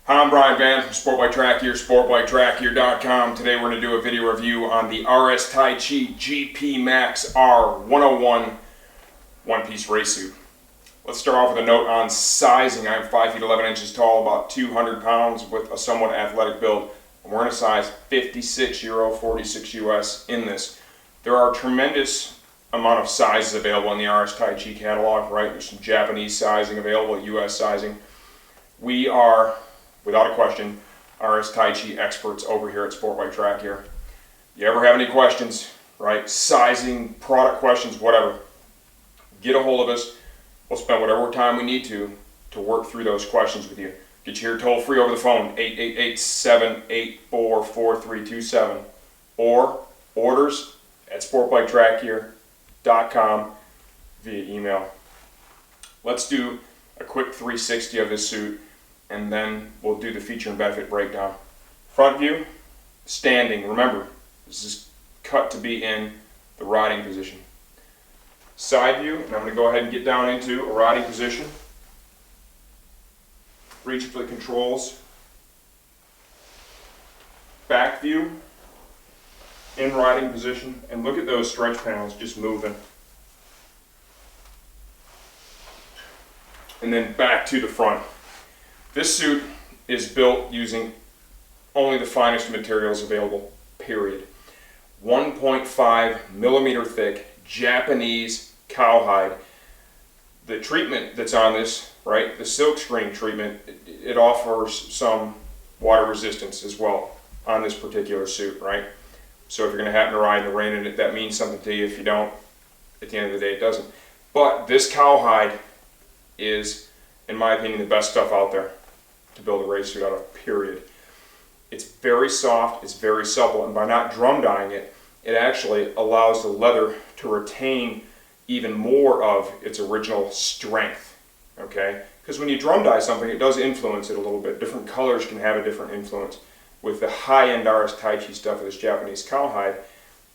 Hi, I'm Brian Van from Sport Bike Track Gear, sportbiketrackgear.com. Today we're going to do a video review on the Taichi GP Max R101 one-piece race suit. Let's start off with a note on sizing. I'm 5 feet 11 inches tall, about 200 pounds with a somewhat athletic build. I'm wearing a size 56 Euro, 46 US in this. There are a tremendous amount of sizes available in the Taichi catalog, right? There's some Japanese sizing available, US sizing. We are, without a question, Taichi experts over here at Sport Bike Track Gear. You ever have any questions, right? Sizing, product questions, whatever. Get a hold of us. We'll spend whatever time we need to work through those questions with you. Get you here toll free over the phone, 888-784-4327, or orders at sportbiketrackgear.com via email. Let's do a quick 360 of this suit, and then we'll do the feature and benefit breakdown. Front view, standing. Remember, this is cut to be in the riding position. Side view, and I'm going to go ahead and get down into a riding position. Reach for the controls. Back view, in riding position, and look at those stretch panels just moving. And then back to the front. This suit is built using only the finest materials available, period. 1.5 millimeter thick Japanese cowhide. The treatment that's on this, right, the silkscreen treatment, it offers some water resistance as well on this particular suit, right? So if you're going to happen to ride in the rain in it, that means something to you. If you don't, at the end of the day, it doesn't. But this cowhide is, in my opinion, the best stuff out there to build a race suit out of, period. It's very soft, it's very supple, and by not drum dyeing it, it actually allows the leather to retain even more of its original strength, okay? Because when you drum dye something, it does influence it a little bit. Different colors can have a different influence. With the high-end Taichi stuff, with this Japanese cowhide,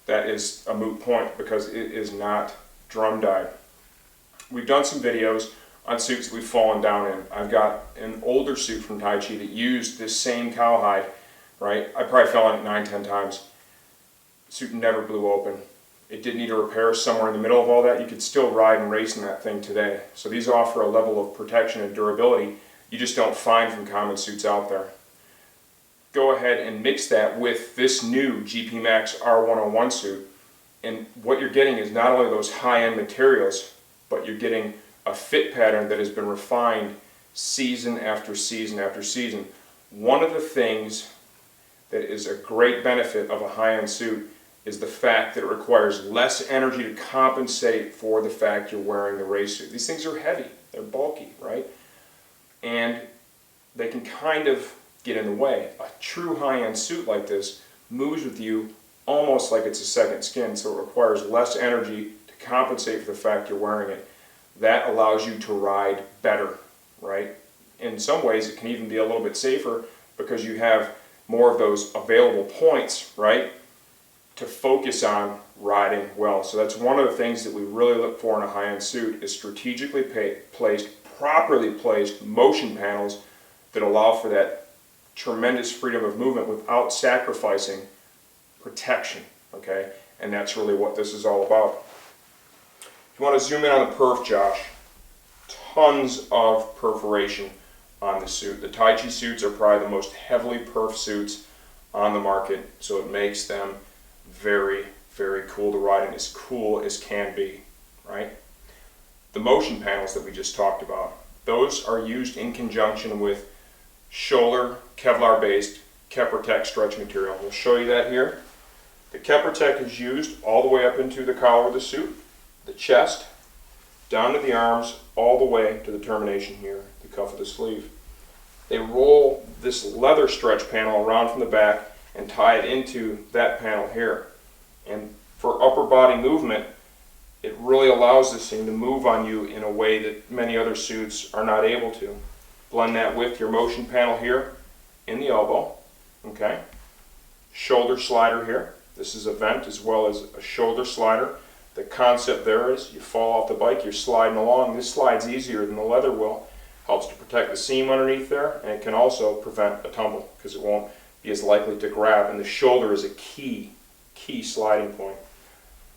that is a moot point because it is not drum dyed. We've done some videos on suits that we've fallen down in. I've got an older suit from Taichi that used this same cowhide, right? I probably fell in it 9-10 times. The suit never blew open. It did need a repair somewhere in the middle of all that. You could still ride and race in that thing today. So these offer a level of protection and durability you just don't find from common suits out there. Go ahead and mix that with this new GP Max R101 suit, and what you're getting is not only those high-end materials, but you're getting a fit pattern that has been refined season after season after season. One of the things that is a great benefit of a high-end suit is the fact that it requires less energy to compensate for the fact you're wearing the race suit. These things are heavy, they're bulky, right? And they can kind of get in the way. A true high-end suit like this moves with you almost like it's a second skin, so it requires less energy to compensate for the fact you're wearing it. That allows you to ride better, right? In some ways it can even be a little bit safer because you have more of those available points, right, to focus on riding well. So that's one of the things that we really look for in a high-end suit is strategically placed, properly placed motion panels that allow for that tremendous freedom of movement without sacrificing protection, okay? And that's really what this is all about. If you want to zoom in on the perf, Josh, tons of perforation on the suit. The Taichi suits are probably the most heavily perf suits on the market, so it makes them very, very cool to ride and as cool as can be, right? The motion panels that we just talked about, those are used in conjunction with shoulder Kevlar-based Ykk stretch material. We'll show you that here. The Ykk is used all the way up into the collar of the suit, the chest, down to the arms, all the way to the termination here, the cuff of the sleeve. They roll this leather stretch panel around from the back and tie it into that panel here. And for upper body movement, it really allows this thing to move on you in a way that many other suits are not able to. Blend that with your motion panel here in the elbow, okay? Shoulder slider here. This is a vent as well as a shoulder slider. The concept there is you fall off the bike, you're sliding along. This slides easier than the leather will. Helps to protect the seam underneath there, and it can also prevent a tumble because it won't be as likely to grab, and the shoulder is a key sliding point.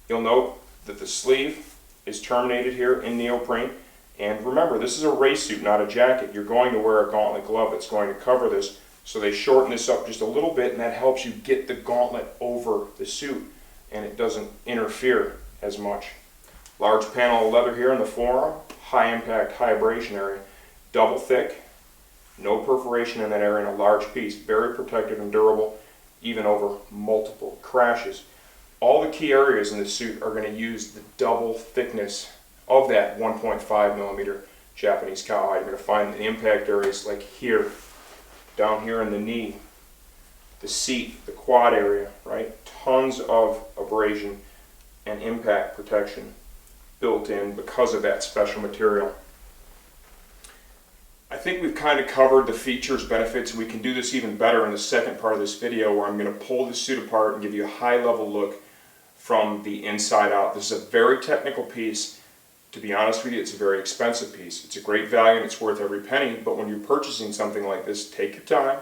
You'll note that the sleeve is terminated here in neoprene, and remember, this is a race suit, not a jacket. You're going to wear a gauntlet glove that's going to cover this, so they shorten this up just a little bit, and that helps you get the gauntlet over the suit, and it doesn't interfere as much. Large panel of leather here in the forearm, high impact, high abrasion area, double thick, no perforation in that area, and a large piece, very protective and durable, even over multiple crashes. All the key areas in this suit are going to use the double thickness of that 1.5 millimeter Japanese cowhide. You're going to find the impact areas like here, down here in the knee, the seat, the quad area, right? Tons of abrasion and impact protection built in because of that special material. I think we've kind of covered the features, benefits, and we can do this even better in the second part of this video where I'm going to pull the suit apart and give you a high-level look from the inside out. This is a very technical piece. To be honest with you, it's a very expensive piece. It's a great value and it's worth every penny, but when you're purchasing something like this, take your time,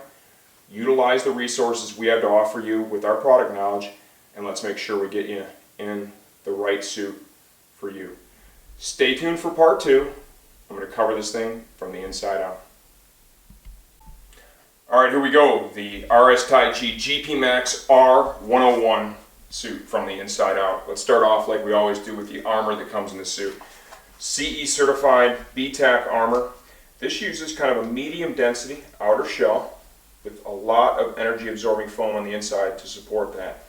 utilize the resources we have to offer you with our product knowledge, and let's make sure we get you in the right suit for you. Stay tuned for part 2. I'm going to cover this thing from the inside out. Alright, here we go. The RS Taichi GP Max R101 suit from the inside out. Let's start off like we always do with the armor that comes in the suit. CE certified BTAC armor. This uses kind of a medium density outer shell with a lot of energy absorbing foam on the inside to support that.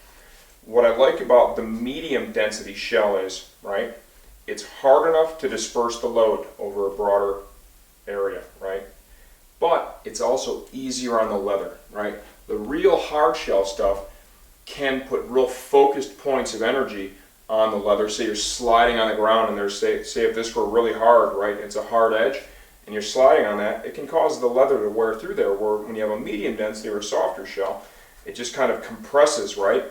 What I like about the medium density shell is, right, it's hard enough to disperse the load over a broader area, right? But it's also easier on the leather, right? The real hard shell stuff can put real focused points of energy on the leather. Say you're sliding on the ground and there's, say if this were really hard, right, it's a hard edge, and you're sliding on that, it can cause the leather to wear through there, where when you have a medium density or a softer shell, it just kind of compresses, right?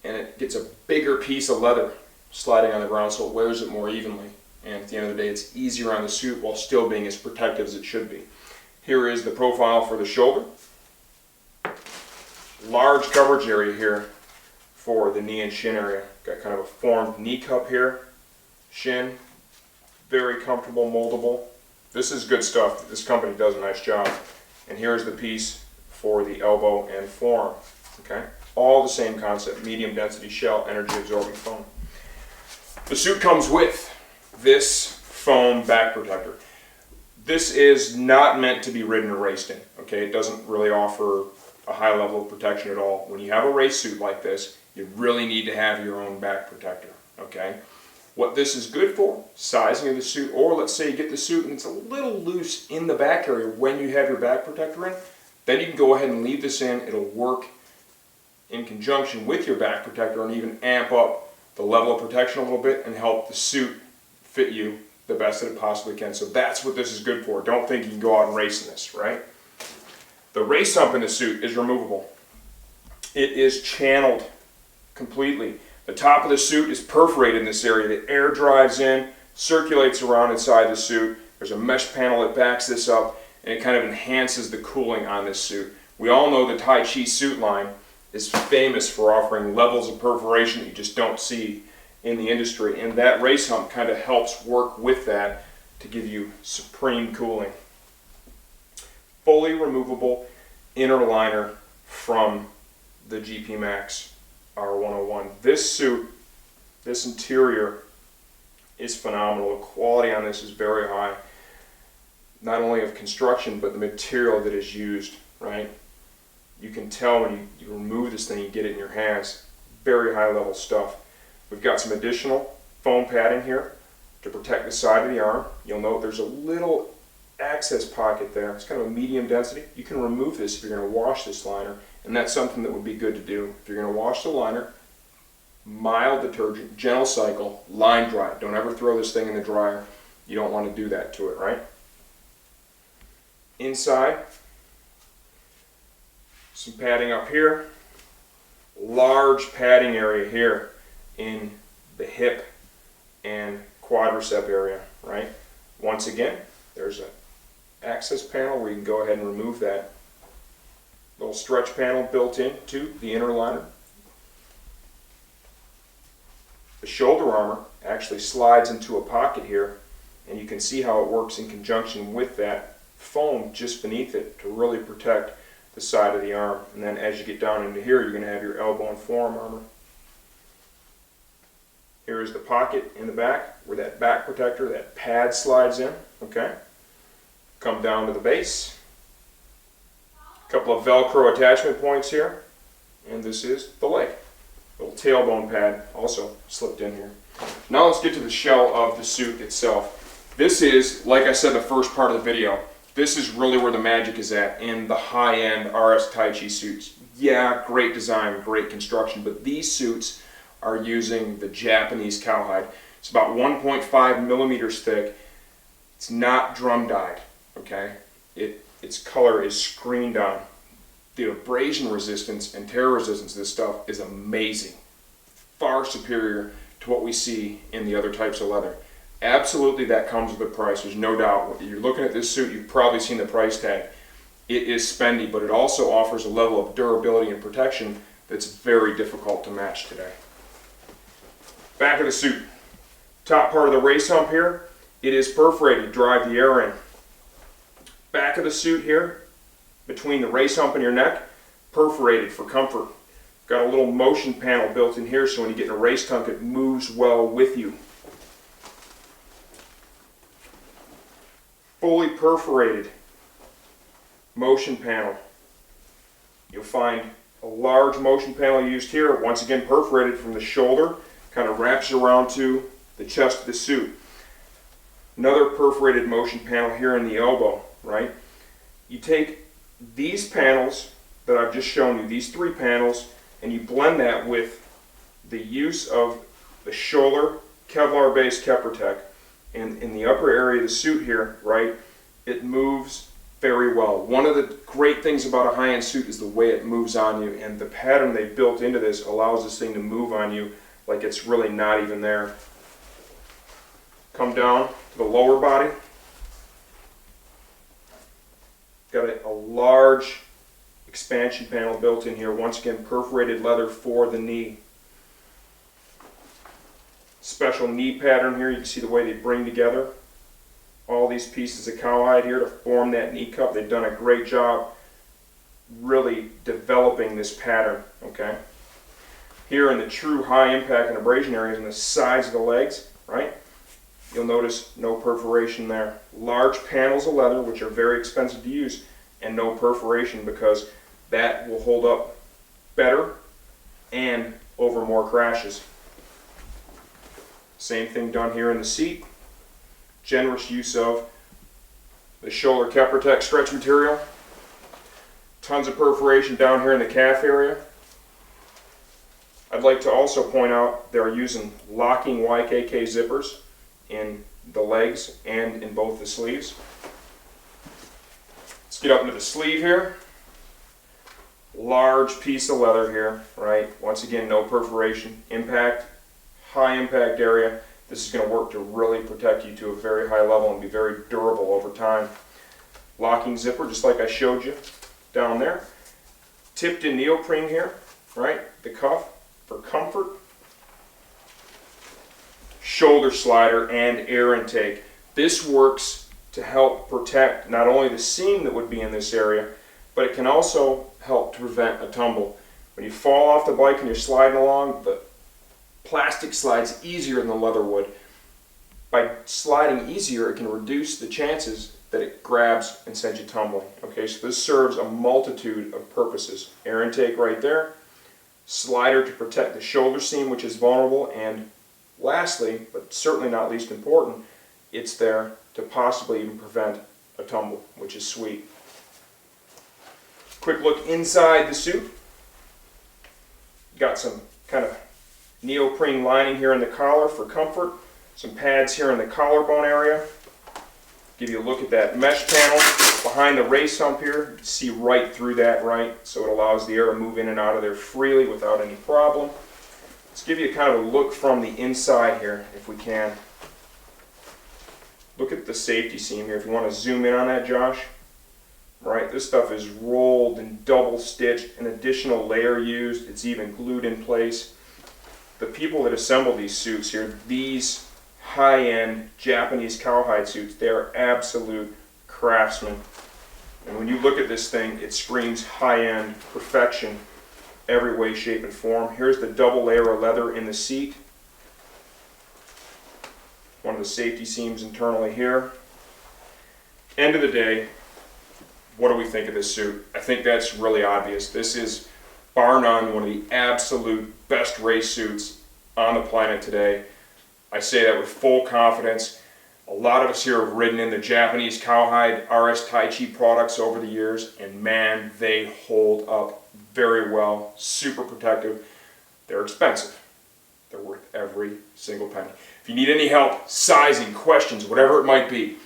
And it gets a bigger piece of leather sliding on the ground, so it wears it more evenly. And at the end of the day, it's easier on the suit while still being as protective as it should be. Here is the profile for the shoulder. Large coverage area here for the knee and shin area. Got kind of a formed knee cup here. Shin, very comfortable, moldable. This is good stuff. This company does a nice job. And here's the piece for the elbow and forearm. Okay, all the same concept, medium density shell, energy absorbing foam. The suit comes with this foam back protector. This is not meant to be ridden or raced in. Okay, it doesn't really offer a high level of protection at all. When you have a race suit like this, you really need to have your own back protector. Okay, what this is good for, sizing of the suit, or let's say you get the suit and it's a little loose in the back area when you have your back protector in, then you can go ahead and leave this in. It'll work in conjunction with your back protector and even amp up the level of protection a little bit and help the suit fit you the best that it possibly can. So that's what this is good for. Don't think you can go out and race in this, right? The race hump in the suit is removable. It is channeled completely. The top of the suit is perforated in this area. The air drives in, circulates around inside the suit. There's a mesh panel that backs this up, and it kind of enhances the cooling on this suit. We all know the Taichi suit line is famous for offering levels of perforation that you just don't see in the industry, and that race hump kind of helps work with that to give you supreme cooling. Fully removable inner liner from the GP Max R101. This suit, this interior is phenomenal. The quality on this is very high, not only of construction but the material that is used, right? You can tell when you remove this thing, you get it in your hands. Very high level stuff. We've got some additional foam padding here to protect the side of the arm. You'll note there's a little access pocket there. It's kind of a medium density. You can remove this if you're going to wash this liner, and that's something that would be good to do. If you're going to wash the liner, mild detergent, gentle cycle, line dry. Don't ever throw this thing in the dryer. You don't want to do that to it, right? Inside, some padding up here, large padding area here in the hip and quadricep area, right? Once again, there's a access panel where you can go ahead and remove that little stretch panel built into the inner liner. The shoulder armor actually slides into a pocket here, and you can see how it works in conjunction with that foam just beneath it to really protect the side of the arm. And then as you get down into here, you're going to have your elbow and forearm armor. Here is the pocket in the back where that back protector, that pad slides in. Okay. Come down to the base. A couple of Velcro attachment points here. And this is the leg. Little tailbone pad also slipped in here. Now let's get to the shell of the suit itself. This is, like I said in the first part of the video, this is really where the magic is at in the high-end RS Taichi suits. Yeah, great design, great construction, but these suits are using the Japanese cowhide. It's about 1.5 millimeters thick. It's not drum dyed, okay? Its color is screened on. The abrasion resistance and tear resistance of this stuff is amazing. Far superior to what we see in the other types of leather. Absolutely, that comes with a price. There's no doubt. When you're looking at this suit, you've probably seen the price tag. It is spendy, but it also offers a level of durability and protection that's very difficult to match today. Back of the suit. Top part of the race hump here, it is perforated to drive the air in. Back of the suit here, between the race hump and your neck, perforated for comfort. Got a little motion panel built in here so when you get in a race tunk it moves well with you. Fully perforated motion panel. You'll find a large motion panel used here, once again perforated from the shoulder, kind of wraps around to the chest of the suit. Another perforated motion panel here in the elbow, right? You take these panels that I've just shown you, these three panels, and you blend that with the use of the shoulder Kevlar based Keprotec. And in the upper area of the suit here, right, it moves very well. One of the great things about a high-end suit is the way it moves on you, and the pattern they built into this allows this thing to move on you like it's really not even there. Come down to the lower body. Got a large expansion panel built in here, once again perforated leather for the knee. Special knee pattern here, you can see the way they bring together all these pieces of cowhide here to form that knee cup. They've done a great job really developing this pattern, okay? Here in the true high impact and abrasion areas on the sides of the legs, right? You'll notice no perforation there. Large panels of leather, which are very expensive to use, and no perforation because that will hold up better and over more crashes. Same thing done here in the seat. Generous use of the shoulder Keprotec stretch material. Tons of perforation down here in the calf area. I'd like to also point out they're using locking Ykk zippers in the legs and in both the sleeves. Let's get up into the sleeve here. Large piece of leather here, right? Once again, no perforation. Impact, high impact area. This is going to work to really protect you to a very high level and be very durable over time. Locking zipper, just like I showed you down there. Tipped in neoprene here, right? The cuff for comfort. Shoulder slider and air intake. This works to help protect not only the seam that would be in this area, but it can also help to prevent a tumble. When you fall off the bike and you're sliding along, the plastic slides easier than the leather would. By sliding easier, it can reduce the chances that it grabs and sends you tumbling. Okay, so this serves a multitude of purposes. Air intake right there, slider to protect the shoulder seam, which is vulnerable, and lastly, but certainly not least important, it's there to possibly even prevent a tumble, which is sweet. Quick look inside the suit. Got some kind of neoprene lining here in the collar for comfort. Some pads here in the collarbone area. Give you a look at that mesh panel behind the race hump here. You can see right through that, right? So it allows the air to move in and out of there freely without any problem. Let's give you kind of a look from the inside here, if we can. Look at the safety seam here. If you want to zoom in on that, Josh. Right, this stuff is rolled and double stitched, an additional layer used, it's even glued in place. The people that assemble these suits here, these high-end Japanese cowhide suits, they are absolute craftsmen. And when you look at this thing, it screams high-end perfection every way, shape, and form. Here's the double layer of leather in the seat. One of the safety seams internally here. End of the day, what do we think of this suit? I think that's really obvious. This is, bar none, one of the absolute best race suits on the planet today. I say that with full confidence. A lot of us here have ridden in the Japanese cowhide RS Taichi products over the years, and man, they hold up very well, super protective. They're expensive. They're worth every single penny. If you need any help, sizing, questions, whatever it might be,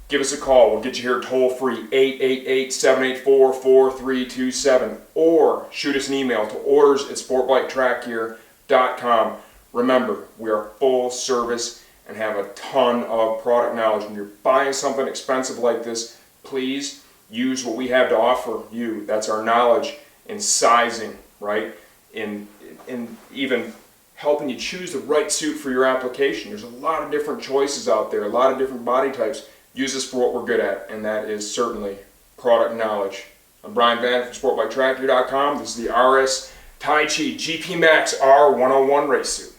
give us a call. We'll get you here toll-free, 888-784-4327, or shoot us an email to orders@sportbiketrackgear.com. Remember, we are full service and have a ton of product knowledge. When you're buying something expensive like this, please use what we have to offer you. That's our knowledge in sizing, right? In even helping you choose the right suit for your application. There's a lot of different choices out there, a lot of different body types. Use this for what we're good at, and that is certainly product knowledge. I'm Brian Van from SportBikeTrackGear.com. This is the RS Taichi GP Max R101 race suit.